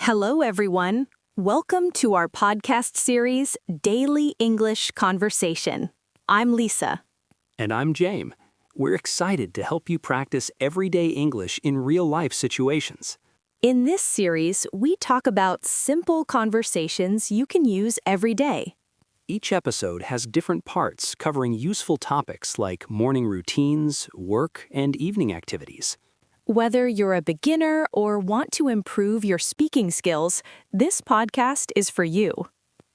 Hello, everyone. Welcome to our podcast series, Daily English Conversation. I'm Lisa. And I'm Jame. We're excited to help you practice everyday English in real-life situations. In this series, we talk about simple conversations you can use every day. Each episode has different parts covering useful topics like morning routines, work, and evening activities. Whether you're a beginner or want to improve your speaking skills, this podcast is for you.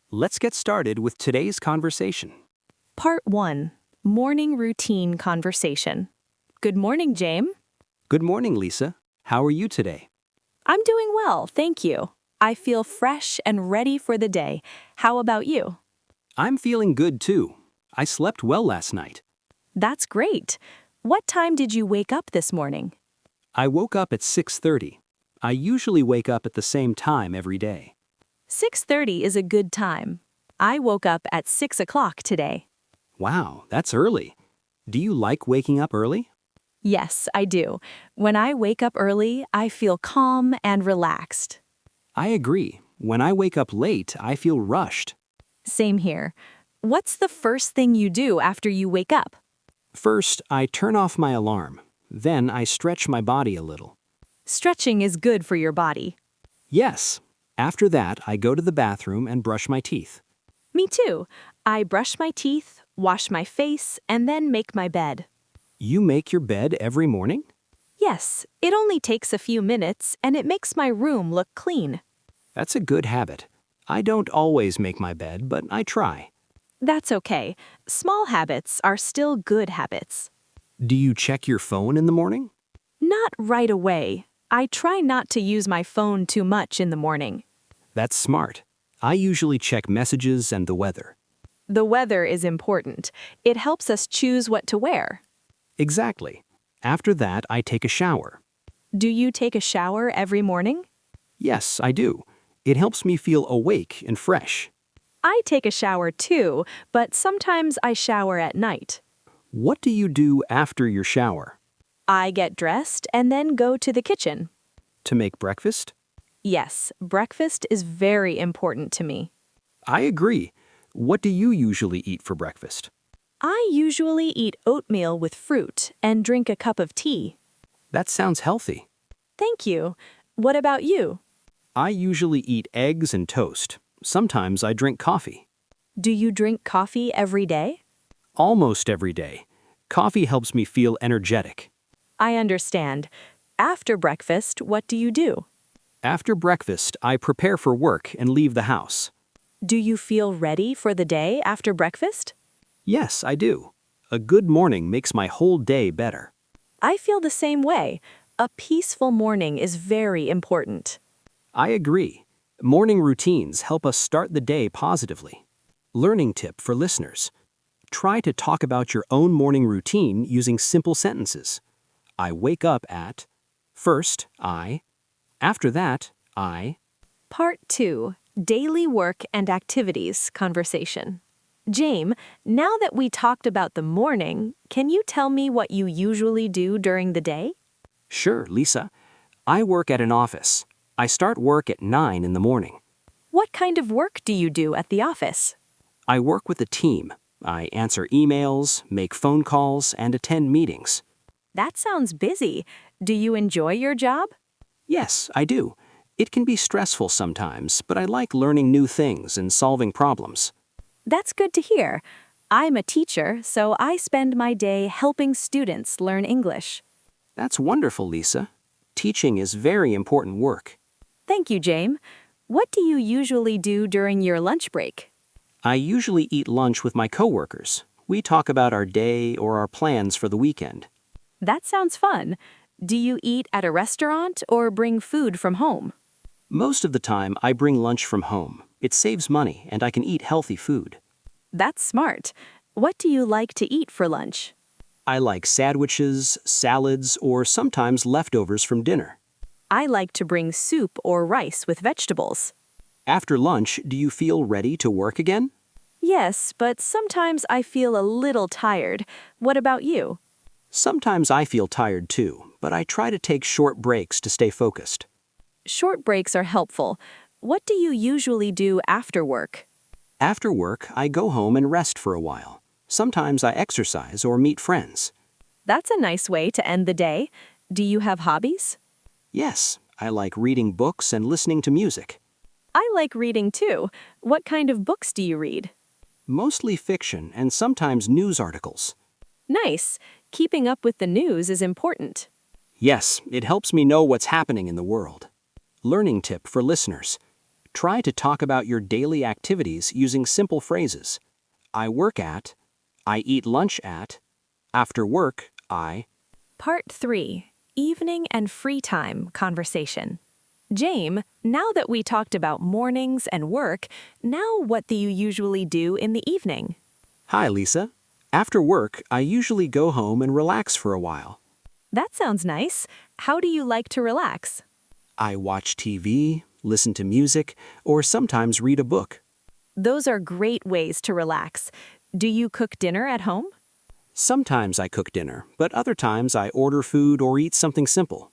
Let's get started with today's conversation. Part 1. Morning Routine Conversation. Good morning, Jame. Good morning, Lisa. How are you today? I'm doing well, thank you. I feel fresh and ready for the day. How about you? I'm feeling good, too. I slept well last night. That's great. What time did you wake up this morning? I woke up at 6:30. I usually wake up at the same time every day. 6:30 is a good time. I woke up at 6 o'clock today. Wow, that's early. Do you like waking up early? Yes, I do. When I wake up early, I feel calm and relaxed. I agree. When I wake up late, I feel rushed. Same here. What's the first thing you do after you wake up? First, I turn off my alarm. Then I stretch my body a little. Stretching is good for your body. Yes. After that, I go to the bathroom and brush my teeth. Me too. I brush my teeth, wash my face, and then make my bed. You make your bed every morning? Yes, it only takes a few minutes, and it makes my room look clean. That's a good habit. I don't always make my bed, but I try. That's okay. Small habits are still good habits. Do you check your phone in the morning? Not right away. I try not to use my phone too much in the morning. That's smart. I usually check messages and the weather. The weather is important. It helps us choose what to wear. Exactly. After that, I take a shower. Do you take a shower every morning? Yes, I do. It helps me feel awake and fresh. I take a shower too, but sometimes I shower at night. What do you do after your shower? I get dressed and then go to the kitchen. To make breakfast? Yes, breakfast is very important to me. I agree. What do you usually eat for breakfast? I usually eat oatmeal with fruit and drink a cup of tea. That sounds healthy. Thank you. What about you? I usually eat eggs and toast. Sometimes I drink coffee. Do you drink coffee every day? Almost every day. Coffee helps me feel energetic. I understand. After breakfast, what do you do? After breakfast, I prepare for work and leave the house. Do you feel ready for the day after breakfast? Yes, I do. A good morning makes my whole day better. I feel the same way. A peaceful morning is very important. I agree. Morning routines help us start the day positively. Learning tip for listeners. Try to talk about your own morning routine using simple sentences. I wake up at. First, I. After that, I. Part 2. Daily Work and Activities Conversation. Jame, now that we talked about the morning, can you tell me what you usually do during the day? Sure, Lisa. I work at an office. I start work at 9 in the morning. What kind of work do you do at the office? I work with a team. I answer emails, make phone calls, and attend meetings. That sounds busy. Do you enjoy your job? Yes, I do. It can be stressful sometimes, but I like learning new things and solving problems. That's good to hear. I'm a teacher, so I spend my day helping students learn English. That's wonderful, Lisa. Teaching is very important work. Thank you, Jame. What do you usually do during your lunch break? I usually eat lunch with my coworkers. We talk about our day or our plans for the weekend. That sounds fun. Do you eat at a restaurant or bring food from home? Most of the time, I bring lunch from home. It saves money and I can eat healthy food. That's smart. What do you like to eat for lunch? I like sandwiches, salads, or sometimes leftovers from dinner. I like to bring soup or rice with vegetables. After lunch, do you feel ready to work again? Yes, but sometimes I feel a little tired. What about you? Sometimes I feel tired too, but I try to take short breaks to stay focused. Short breaks are helpful. What do you usually do after work? After work, I go home and rest for a while. Sometimes I exercise or meet friends. That's a nice way to end the day. Do you have hobbies? Yes, I like reading books and listening to music. I like reading too. What kind of books do you read? Mostly fiction and sometimes news articles. Nice. Keeping up with the news is important. Yes, it helps me know what's happening in the world. Learning tip for listeners. Try to talk about your daily activities using simple phrases. I work at, I eat lunch at, after work, I. Part 3. Evening and free time conversation. Jame, now that we talked about mornings and work, now what do you usually do in the evening? Hi, Lisa. After work, I usually go home and relax for a while. That sounds nice. How do you like to relax? I watch TV, listen to music, or sometimes read a book. Those are great ways to relax. Do you cook dinner at home? Sometimes I cook dinner, but other times I order food or eat something simple.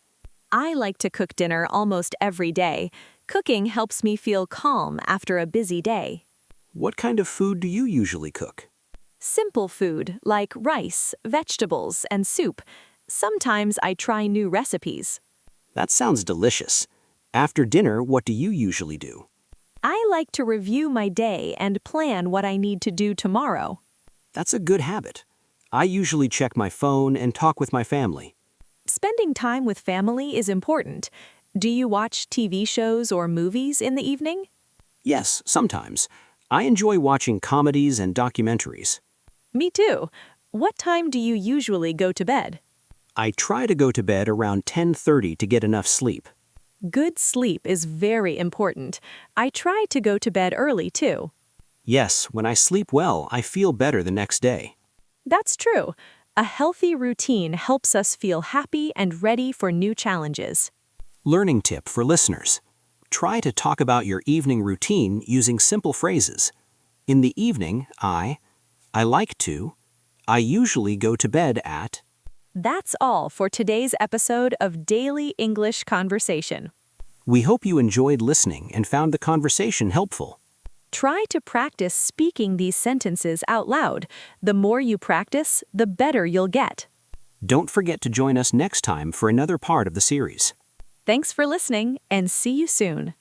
I like to cook dinner almost every day. Cooking helps me feel calm after a busy day. What kind of food do you usually cook? Simple food like rice, vegetables, and soup. Sometimes I try new recipes. That sounds delicious. After dinner, what do you usually do? I like to review my day and plan what I need to do tomorrow. That's a good habit. I usually check my phone and talk with my family. Spending time with family is important. Do you watch TV shows or movies in the evening? Yes, sometimes. I enjoy watching comedies and documentaries. Me too. What time do you usually go to bed? I try to go to bed around 10:30 to get enough sleep. Good sleep is very important. I try to go to bed early too. Yes, when I sleep well, I feel better the next day. That's true. A healthy routine helps us feel happy and ready for new challenges. Learning tip for listeners. Try to talk about your evening routine using simple phrases. In the evening, I like to, I usually go to bed at. That's all for today's episode of Daily English Conversation. We hope you enjoyed listening and found the conversation helpful. Try to practice speaking these sentences out loud. The more you practice, the better you'll get. Don't forget to join us next time for another part of the series. Thanks for listening, and see you soon.